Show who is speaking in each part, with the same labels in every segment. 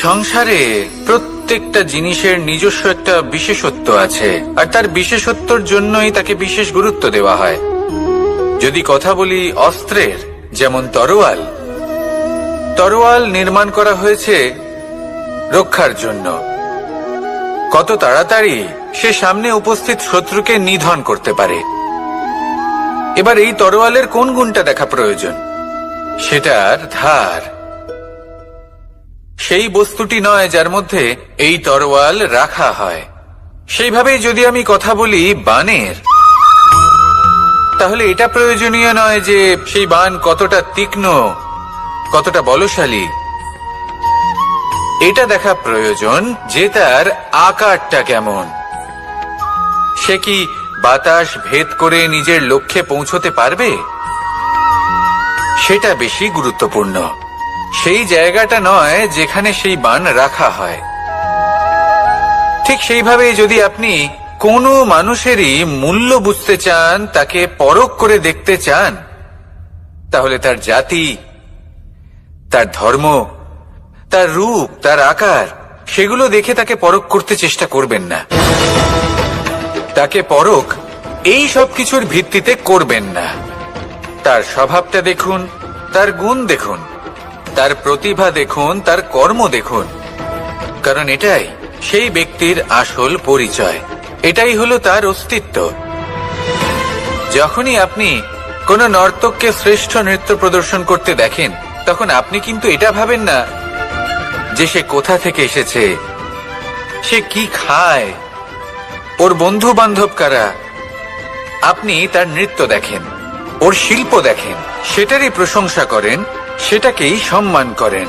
Speaker 1: সংসারে প্রত্যেকটা জিনিসের নিজস্ব একটা বিশেষত্ব আছে, আর তার বিশেষত্বর জন্যই তাকে বিশেষ গুরুত্ব দেওয়া হয়। যদি কথা বলি অস্ত্রের, যেমন তরোয়াল। তরোয়াল নির্মাণ করা হয়েছে রক্ষার জন্য। কত তাড়াতাড়ি সে সামনে উপস্থিত শত্রুকে নিধন করতে পারে। এবার এই তরোয়ালের কোন গুণটা দেখা প্রয়োজন? সেটার ধার। সেই বস্তুটি নয় যার মধ্যে এই তরোয়াল রাখা হয়। সেইভাবেই যদি আমি কথা বলি বানের, তাহলে এটা প্রয়োজনীয় নয় যে সেই বান কতটা তীক্ষ্ণ, কতটা বলশালী। এটা দেখা প্রয়োজন যে তার আকারটা কেমন। সে কি বাতাস ভেদ করে নিজের লক্ষ্যে পৌঁছতে পারবে? সেটা বেশি গুরুত্বপূর্ণ। সেই জায়গাটা নয় যেখানে সেই বান রাখা হয়। ঠিক সেইভাবে যদি আপনি কোনো মানুষেরই মূল্য বুঝতে চান, তাকে পরখ করে দেখতে চান, তাহলে তার জাতি, তার ধর্ম, তার রূপ, তার আকার, সেগুলো দেখে তাকে পরখ করতে চেষ্টা করবেন না। তাকে পরখ এই সব কিছুর ভিত্তিতে করবেন না। তার স্বভাবটা দেখুন, তার গুণ দেখুন, তার প্রতিভা দেখুন, তার কর্ম দেখুন। কারণ এটাই সেই ব্যক্তির আসল পরিচয়, এটাই হলো তার অস্তিত্ব। যখনই আপনি কোনো নর্তককে শ্রেষ্ঠ নৃত্য প্রদর্শন করতে দেখেন, তখন আপনি কিন্তু এটা ভাবেন না যে সে কোথা থেকে এসেছে, সে কি খায়, ওর বন্ধু বান্ধব কারা। আপনি তার নৃত্য দেখেন, ওর শিল্প দেখেন, সেটারই প্রশংসা করেন, সেটাকেই সম্মান করেন।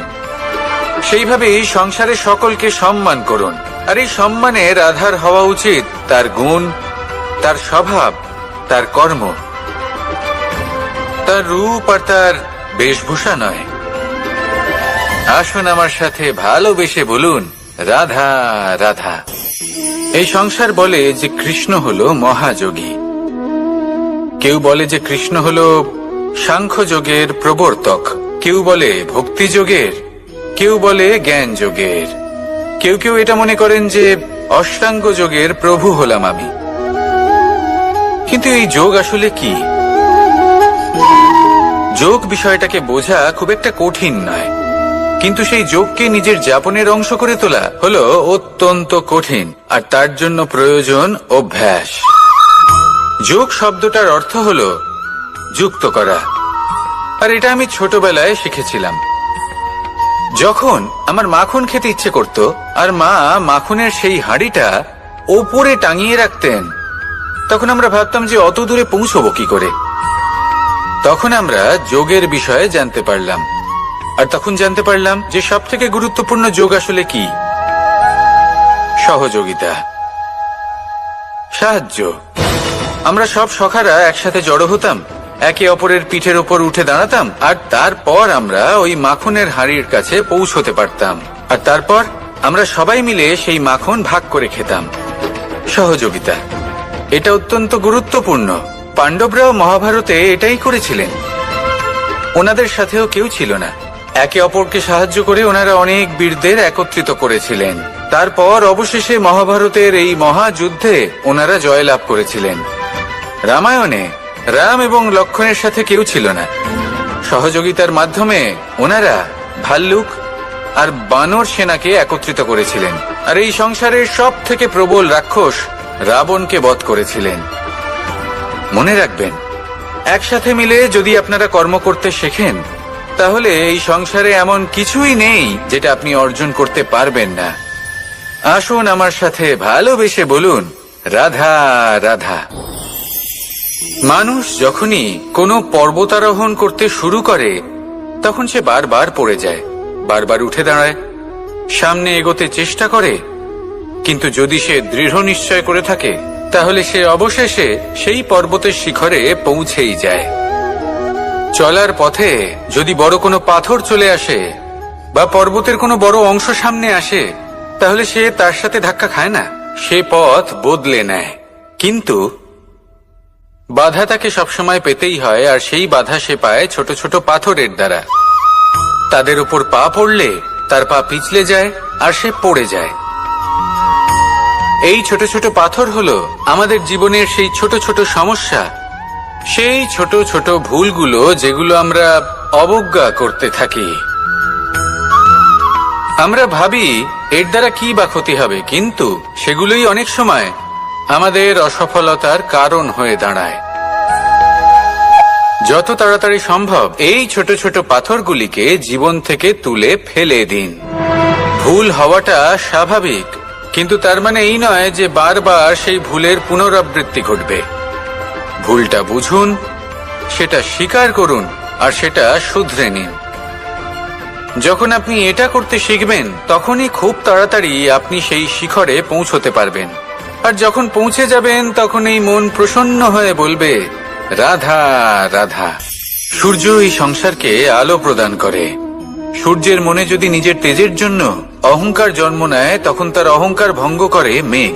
Speaker 1: সেইভাবে এই সংসারে সকলকে সম্মান করুন। আর এই সম্মানের আধার হওয়া উচিত তার গুণ, তার স্বভাব, তার কর্ম, তার রূপ আর তার বেশভূষা নয়। আসুন আমার সাথে ভালোবেসে বলুন, রাধা রাধা। এই সংসার বলে যে কৃষ্ণ হলো মহাযোগী। কেউ বলে যে কৃষ্ণ হলো সাংখ্যযোগের প্রবর্তক, কেউ বলে ভক্তিযোগের, কেউ বলে জ্ঞান যোগের, কেউ কেউ এটা মনে করেন যে অষ্টাঙ্গ যোগের প্রভু হলাম আমি। কিন্তু এই যোগ আসলে কি? যোগ বিষয়টাকে বোঝা খুব একটা কঠিন নয়, কিন্তু সেই যোগকে নিজের যাপনের অংশ করে তোলা হলো অত্যন্ত কঠিন, আর তার জন্য প্রয়োজন অভ্যাস। যোগ শব্দটার অর্থ হলো যুক্ত করা, আর এটা আমি ছোটবেলায় শিখেছিলাম। যখন আমার মাখন খেতে ইচ্ছে করত, আর মা মাখনের সেই হাঁড়িটা ওপরে টাঙিয়ে রাখতেন, তখন আমরা ভাবতাম যে অত দূরে পৌঁছবো কি করে। তখন আমরা যোগের বিষয়ে জানতে পারলাম, আর তখন জানতে পারলাম যে সব থেকে গুরুত্বপূর্ণ যোগ আসলে কি? সহযোগিতা, সাহায্য। আমরা সব সখারা একসাথে জড়ো হতাম, একে অপরের পিঠের ওপর উঠে দাঁড়াতাম, আর তারপর আমরা ওই মাখনের হাঁড়ির কাছে পৌঁছতে পারতাম, আর তারপর আমরা সবাই মিলে সেই মাখন ভাগ করে খেতাম। সহযোগিতা, এটা অত্যন্ত গুরুত্বপূর্ণ। পাণ্ডবরাও মহাভারতে এটাই করেছিলেন। ওনাদের সাথেও কেউ ছিল না। একে অপরকে সাহায্য করে ওনারা অনেক বীরদের একত্রিত করেছিলেন। তারপর অবশেষে মহাভারতের এই মহাযুদ্ধে ওনারা জয়লাভ করেছিলেন। রামায়ণে রাম এবং লক্ষ্মণের সাথে কেউ ছিল না। সহযোগিতার মাধ্যমে ওনারা ভাল্লুক আর বানর সেনাকে একত্রিত করেছিলেন, আর এই সংসারের সব থেকে প্রবল রাক্ষস রাবণকে বধ করেছিলেন। মনে রাখবেন, একসাথে মিলে যদি আপনারা কর্ম করতে শেখেন, তাহলে এই সংসারে এমন কিছুই নেই যেটা আপনি অর্জন করতে পারবেন না। আসুন আমার সাথে ভালোবেসে বলুন, রাধা রাধা। মানুষ যখনই কোনো পর্বতারোহণ করতে শুরু করে, তখন সে বারবার পড়ে যায়, বারবার উঠে দাঁড়ায়, সামনে এগোতে চেষ্টা করে। কিন্তু যদি সে দৃঢ় নিশ্চয় করে থাকে, তাহলে সে অবশেষে সেই পর্বতের শিখরে পৌঁছেই যায়। চলার পথে যদি বড় কোনো পাথর চলে আসে বা পর্বতের কোনো বড় অংশ সামনে আসে, তাহলে সে তার সাথে ধাক্কা খায় না, সে পথ বদলে নেয়। কিন্তু বাধা তাকে সবসময় পেতেই হয়, আর সেই বাধা সে পায় ছোট ছোট পাথরের দ্বারা। তাদের উপর পা পড়লে তার পা পিছলে যায় আর সে পড়ে যায়। এই ছোট ছোট পাথর হলো আমাদের জীবনের সেই ছোট ছোট সমস্যা, সেই ছোট ছোট ভুলগুলো যেগুলো আমরা অবজ্ঞা করতে থাকি। আমরা ভাবি এর দ্বারা কি বা ক্ষতি হবে, কিন্তু সেগুলোই অনেক সময় আমাদের অসফলতার কারণ হয়ে দাঁড়ায়। যত তাড়াতাড়ি সম্ভব এই ছোট ছোট পাথরগুলিকে জীবন থেকে তুলে ফেলে দিন। ভুল হওয়াটা স্বাভাবিক, কিন্তু তার মানে এই নয় যে বারবার সেই ভুলের পুনরাবৃত্তি ঘটবে। ভুলটা বুঝুন, সেটা স্বীকার করুন আর সেটা শুধরে নিন। যখন আপনি এটা করতে শিখবেন, তখনই খুব তাড়াতাড়ি আপনি সেই শিখরে পৌঁছতে পারবেন। আর যখন পৌঁছে যাবেন, তখন এই মন প্রসন্ন হয়ে বলবে, রাধা রাধা। সূর্য এই সংসারকে আলো প্রদান করে। সূর্যের মনে যদি নিজের তেজের জন্য অহংকার জন্ম নেয়, তখন তার অহংকার ভঙ্গ করে মেঘ।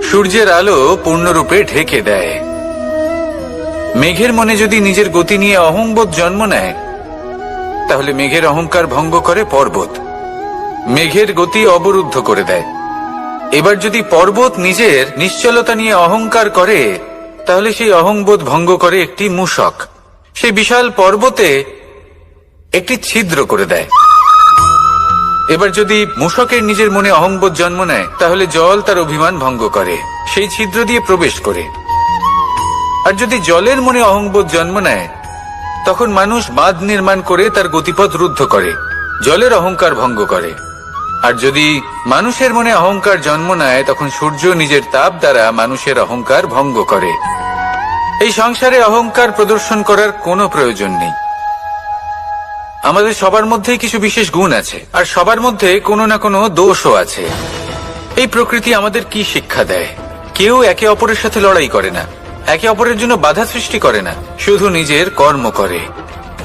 Speaker 1: সূর্যের আলো পূর্ণরূপে ঢেকে দেয়। মেঘের মনে যদি নিজের গতি নিয়ে অহংবোধ জন্ম নেয়, তাহলে মেঘের অহংকার ভঙ্গ করে পর্বত। মেঘের গতি অবরুদ্ধ করে দেয়। এবার যদি পর্বত নিজের নিশ্চলতা নিয়ে অহংকার করে, তাহলে সেই অহংবোধ ভঙ্গ করে একটি মূষক। সেই বিশাল পর্বতে একটি ছিদ্র করে দেয়। এবার যদি মূষকের নিজের মনে অহংবোধ জন্ম নেয়, তাহলে জল তার অভিমান ভঙ্গ করে, সেই ছিদ্র দিয়ে প্রবেশ করে। আর যদি জলের মনে অহংবোধ জন্ম নেয়, তখন মানুষ বাঁধ নির্মাণ করে তার গতিপথ রুদ্ধ করে, জলের অহংকার ভঙ্গ করে। আর যদি মানুষের মনে অহংকার জন্ম নেয়, তখন সূর্য নিজের তাপ দ্বারা মানুষের অহংকার ভঙ্গ করে। এই সংসারে অহংকার প্রদর্শন করার কোনো প্রয়োজন নেই। আমাদের সবার মধ্যেই কিছু বিশেষ গুণ আছে, আর সবার মধ্যে কোনো না কোনো দোষও আছে। এই প্রকৃতি আমাদের কি শিক্ষা দেয়? কেউ একে অপরের সাথে লড়াই করে না, একে অপরের জন্য বাধা সৃষ্টি করে না, শুধু নিজের কর্ম করে।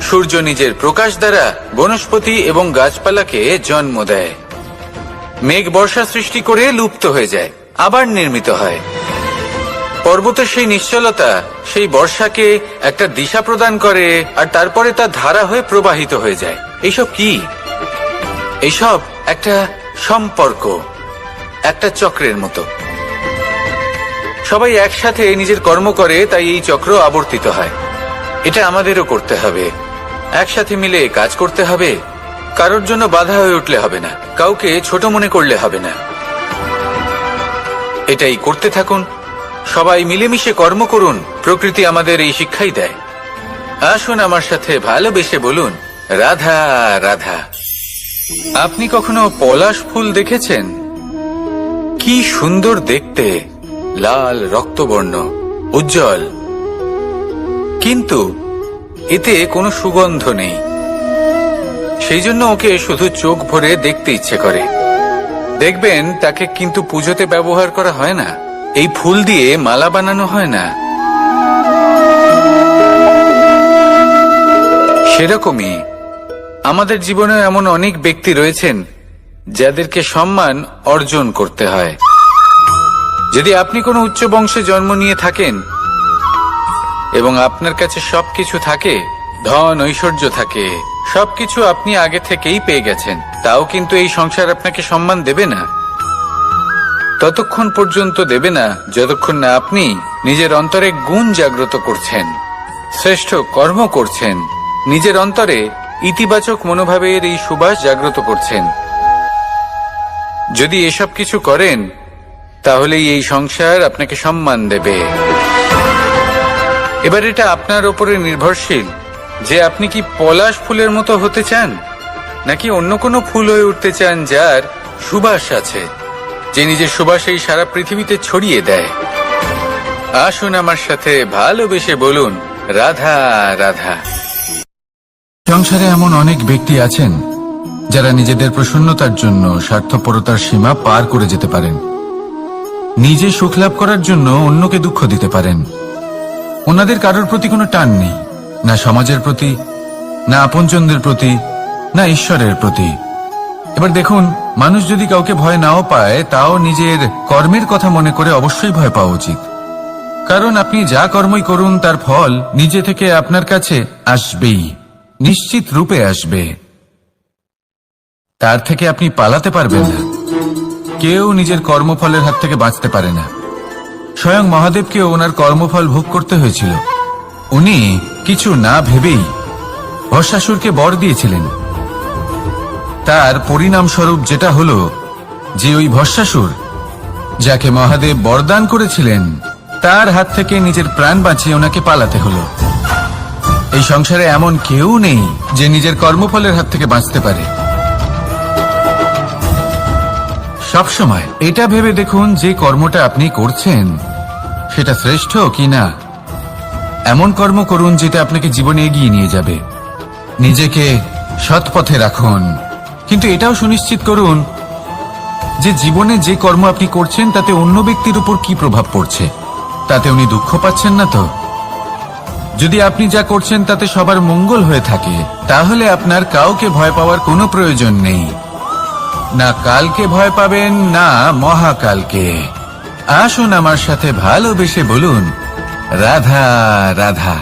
Speaker 1: সূর্য নিজের প্রকাশ দ্বারা বনস্পতি এবং গাছপালাকে জন্ম দেয়। মেঘ বর্ষা সৃষ্টি করে লুপ্ত হয়ে যায়, আবার নির্মিত হয়। পর্বতের সেই নিশ্চলতা সেই বর্ষাকে একটা দিশা প্রদান করে, আর তারপরে তা ধারা হয়ে প্রবাহিত হয়ে যায়। এইসব কি? এইসব একটা সম্পর্ক, একটা চক্রের মতো। সবাই একসাথে নিজের কর্ম করে, তাই এই চক্র আবর্তিত হয়। এটা আমাদেরও করতে হবে, একসাথে মিলে কাজ করতে হবে। কারোর জন্য বাধা হয়ে উঠলে হবে না, কাউকে ছোট মনে করলে হবে না। এটাই করতে থাকুন, সবাই মিলেমিশে কর্ম করুন। প্রকৃতি আমাদের এই শিক্ষাই দেয়। আসুন আমার সাথে ভালোবেসে বলুন, রাধা রাধা। আপনি কখনো পলাশ ফুল দেখেছেন? কি সুন্দর দেখতে, লাল রক্তবর্ণ, উজ্জ্বল, কিন্তু এতে কোনো সুগন্ধ নেই। সেই জন্য ওকে শুধু চোখ ভরে দেখতে ইচ্ছে করে। দেখবেন তাকে কিন্তু পুজোতে ব্যবহার করা হয় না, এই ফুল দিয়ে মালা বানানো হয় না। সেরকমই আমাদের জীবনে এমন অনেক ব্যক্তি রয়েছেন যাদেরকে সম্মান অর্জন করতে হয়। যদি আপনি কোনো উচ্চ বংশে জন্ম নিয়ে থাকেন এবং আপনার কাছে সবকিছু থাকে, ধন ঐশ্বর্য থাকে, সবকিছু আপনি আগে থেকেই পেয়ে গেছেন, তাও কিন্তু এই সংসার আপনাকে সম্মান দেবে না। ততক্ষণ পর্যন্ত দেবে না যতক্ষণ না আপনি নিজের অন্তরে গুণ জাগ্রত করছেন, শ্রেষ্ঠ কর্ম করছেন, নিজের অন্তরে ইতিবাচক মনোভাবের এই সুবাস জাগ্রত করছেন। যদি এসব কিছু করেন, তাহলেই এই সংসার আপনাকে সম্মান দেবে। এবার এটা আপনার উপরে নির্ভরশীল যে আপনি কি পলাশ ফুলের মতো হতে চান, নাকি অন্য কোনো ফুল হয়ে উঠতে চান যার সুবাস আছে, যে নিজের সুবাস এই সারা পৃথিবীতে ছড়িয়ে দেয়। আসুন আমার সাথে ভালোবেসে বলুন, রাধা রাধা। সংসারে এমন অনেক ব্যক্তি আছেন যারা নিজেদের প্রসন্নতার জন্য স্বার্থপরতার সীমা পার করে যেতে পারেন। নিজে সুখ লাভ করার জন্য অন্যকে দুঃখ দিতে পারেন। ওনাদের কারোর প্রতি কোনো টান নেই, না সমাজের প্রতি, না আপনজনদের প্রতি, না ঈশ্বরের প্রতি। এবার দেখুন, মানুষ যদি কাউকে ভয় নাও পায়, তাও নিজের কর্মের কথা মনে করে অবশ্যই ভয় পাওয়া উচিত। কারণ আপনি যা কর্মই করুন, তার ফল নিজে থেকে আপনার কাছে আসবেই, নিশ্চিত রূপে আসবে। তার থেকে আপনি পালাতে পারবেন না। কেউ নিজের কর্মফলের হাত থেকে বাঁচতে পারে না। স্বয়ং মহাদেবকেও ওনার কর্মফল ভোগ করতে হয়েছিল। উনি কিছু না ভেবেই ভস্মাসুরকে বর দিয়েছিলেন। তার পরিণামস্বরূপ যেটা হলো যে ওই ভস্মাসুর যাকে মহাদেব বরদান করেছিলেন তার হাত থেকে নিজের প্রাণ বাঁচিয়ে ওনাকে পালাতে হলো। এই সংসারে এমন কেউ নেই যে নিজের কর্মফলের হাত থেকে বাঁচতে পারে। সবসময় এটা ভেবে দেখুন যে কর্মটা আপনি করছেন সেটা শ্রেষ্ঠ কি না। এমন কর্ম করুন যেটা আপনাকে জীবনে এগিয়ে নিয়ে যাবে। নিজেকে সৎ পথে রাখুন, কিন্তু এটাও সুনিশ্চিত করুন যে জীবনে যে কর্ম আপনি করছেন তাতে অন্য ব্যক্তির উপর কি প্রভাব পড়ছে, তাতে উনি দুঃখ পাচ্ছেন না তো। যদি আপনি যা করছেন তাতে সবার মঙ্গল হয়ে থাকে তাহলে আপনার কাউকে ভয় পাওয়ার কোনো প্রয়োজন নেই। না কালকে ভয় পাবেন না মহাকালকে। আসুন আমার সাথে ভালোবেসে বলুন রাধা রাধা।